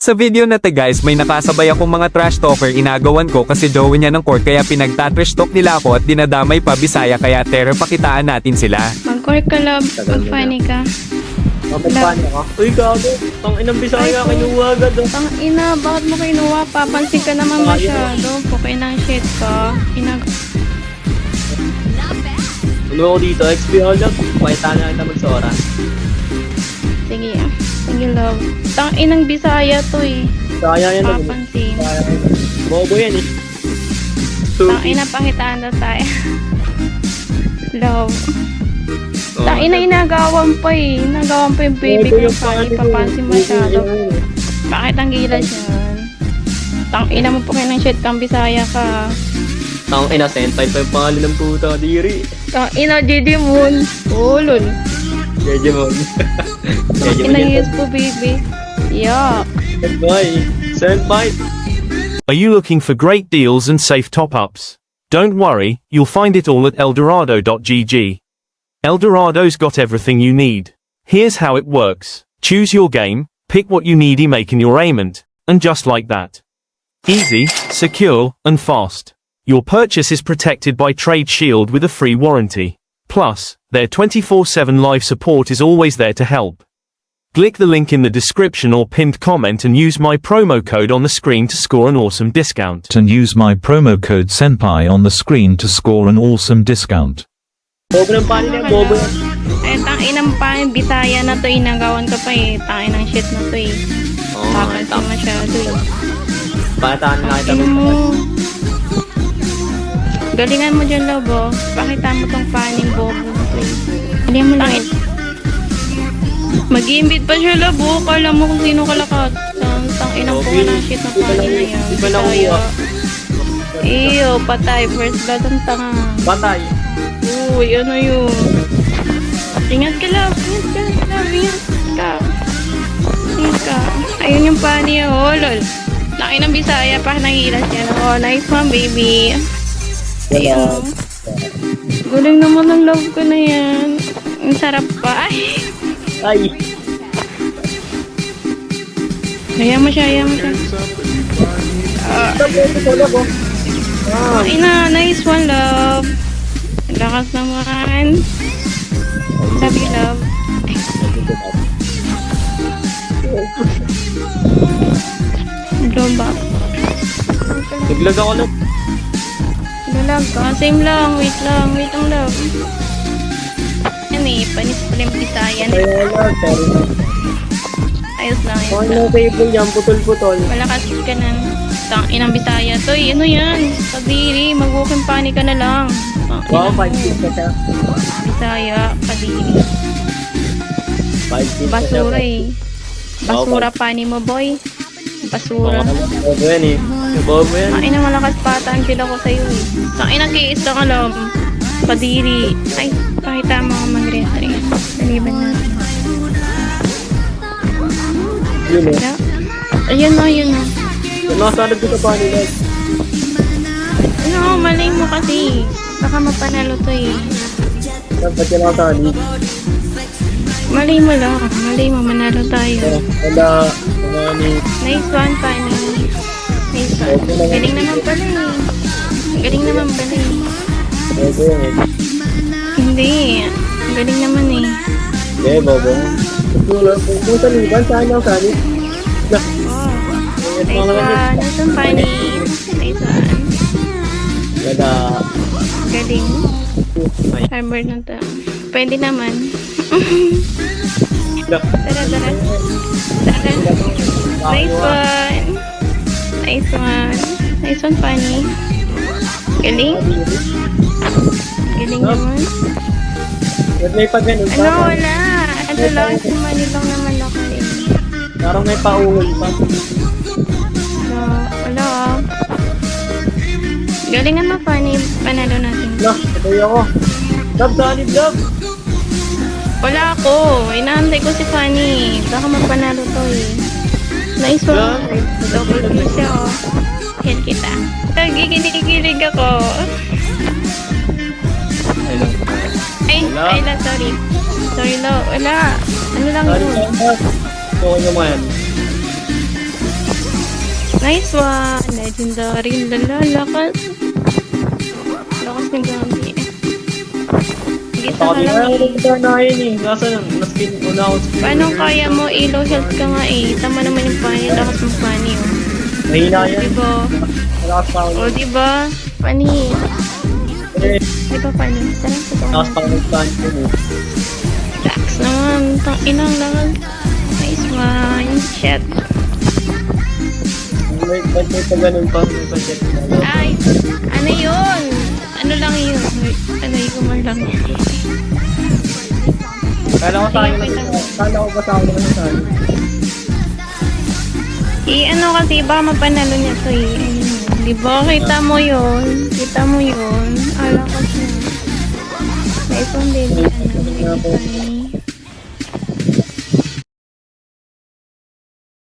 Sa video na to guys, may nakasabay akong mga trash talker inagawan ko kasi jowa niya ng court kaya pinagta-trash talk nila ako at dinadamay pa Bisaya kaya tera pakitaan natin sila. Mag-court ka, love. Mag-funny ka. Kapag ka? Uy, gago. Tang inang Bisaya, kinuha agad. Tang ina, bakit mo kinuha? Papansin ka naman masyado. Pukay ng shit ka. Ano ako dito? XP Holog. Pakita na kita magsora. Sige. Sige, love. Tang inang Bisaya to eh. Kaya yan. Papansin. Bobo yan eh. Tang ina, pakitaan daw tayo. Love. Tang ina, inagawan pa eh. Inagawan pa yung baby ko. Papansin masyado. Bakit ang gilas yan? Tang ina mo po kayo ng shit kang Bisaya ka. Tang ina, sentai pa yung pangalan ng puta. Diri. Tang ina, Didi Moon. Oh, lol. Jejemon. Tang ina, yes po, baby. Yuck. Senpai. Senpai. Are you looking for great deals and safe top-ups? Don't worry, you'll find it all at Eldorado.gg. Eldorado's got everything you need. Here's how it works. Choose your game, pick what you need, making your payment, and just like that. Easy, secure, and fast. Your purchase is protected by Trade Shield with a free warranty. Plus, their 24/7 live support is always there to help. Click the link in the description or pinned comment and use my promo code on the screen to score an awesome discount. And use my promo code SENPAI on the screen to score an awesome discount. Bobo ng panin yan. Bobo yan. Ay, tangin ng panin, Bisaya na to, inagawan ka pa eh. Tangin ng shit na to eh. Papansin masyado eh. Pakitaan na kita Ino mo. magsora. Galingan mo dyan, love, oh. Pakita mo tong panin, bobo na to eh. Galingan mo lang. Mag-iimbit pa siya, love, oh. Kala mo kung sino kalakat. Tanginang po ng shit na panin na yan. Di ba nakuha? Iyo, patay. First blood ang tanga. Patay. Uy, ano yun? Ingat ka, love. Ingat ka, love. Ingat ka. Ingat ka. Ayun yung pani, oh, lol. Laki ng Bisaya pa, nangilas yan. Oh, nice one, baby. Ayun. Guling naman ang love ko na yan. Ang sarap pa. Ay. Ay. Ayaw mo siya, ayaw mo siya. Ina, nice one, love. Lakas naman. Sabi, love. Lomba. Naglag ako lang. Lalag ka. Same lang. Wait lang. Wait lang, love. Yan eh. Panis pala yung Bisaya. Kaya lang. Sorry. Ayos lang. Ayos Ano lang. yung table yan? Putol-putol. Malakas ka na. Inang Bisaya. Toy, ano yan? Kadiri. Mag-walking pani ka na lang. Wow, 5 feet ka siya. Bisaya. Kadiri. 5 feet ka siya. Basura eh. Basura pani mo, boy. Basura. Bobo yan eh. Bobo yan. Ina, malakas pata ang kila ko sa'yo eh. Ina, kiis lang alam. Kadiri. Ay, pakita mo ang mag-retry. Taliban na. Yun eh. Ayun o, yun o. Nakasanod ko sa panila. Ano, malay mo kasi. Baka mapanalo to eh. Ba't yan nakasanod? Malay mo lang. Malay mo, manalo tayo. Wala. Wala ni... Nice one, Fanny. Nice one. Galing naman pala eh. Galing naman pala eh. Bobo yan eh. Hindi. Galing naman eh. Eh, bobo. Kung saliban, saan ang sanib? Oh. Nice one. Nice one, Fanny. Nice one. Wala. Galing. Harbor na to. Pwede naman. Tara, tara. Tara. Nice one. Nice one. Nice one, Fanny. Galing. Galing naman. Ba't may pag ganun pa? Ano, wala. Ano lang, si Manny lang naman ako eh. Parang may paungol pa. So, wala ah. Galingan mo, Fanny. Panalo natin. Lah, patay ako. Love, sanib, love. Wala ako. Inaantay ko si Fanny. Baka magpanalo to eh. Nice one. Double kill siya oh. Hit kita. Gigilig ako. Ay, sorry. Sorry, lo. Wala. Ano lang Sorry, yun? love. Okay naman. Nice one! Legendary. Lala, lakas. Lakas ni Gabi. Hindi sa Sabi nga, halang na yun eh. Nasa, naskin ko na ako. Paano kaya mo i-low health ka nga eh? Tama naman yung pani. Lakas mo pani oh. Mahina yan. Diba? Malakas pa ako. O diba? Pani. Eh, Diba pani? Tara, totoo. malakas pa ako nagpan yun eh. Relax naman. Inang lakas. Nice one. Shit. May pa ganun pa. May pa check na. Ay! Ano yun? Ano lang yun? Ano yung kumar lang yun? Kala ko sa akin lang. Kala ko ba sa akin lang sa akin? Ano kasi baka mapanalo niya to eh. Ayun. Di ba? Kita mo yun. Kita mo yun. Ala ko siya. Nice one, baby. Ano?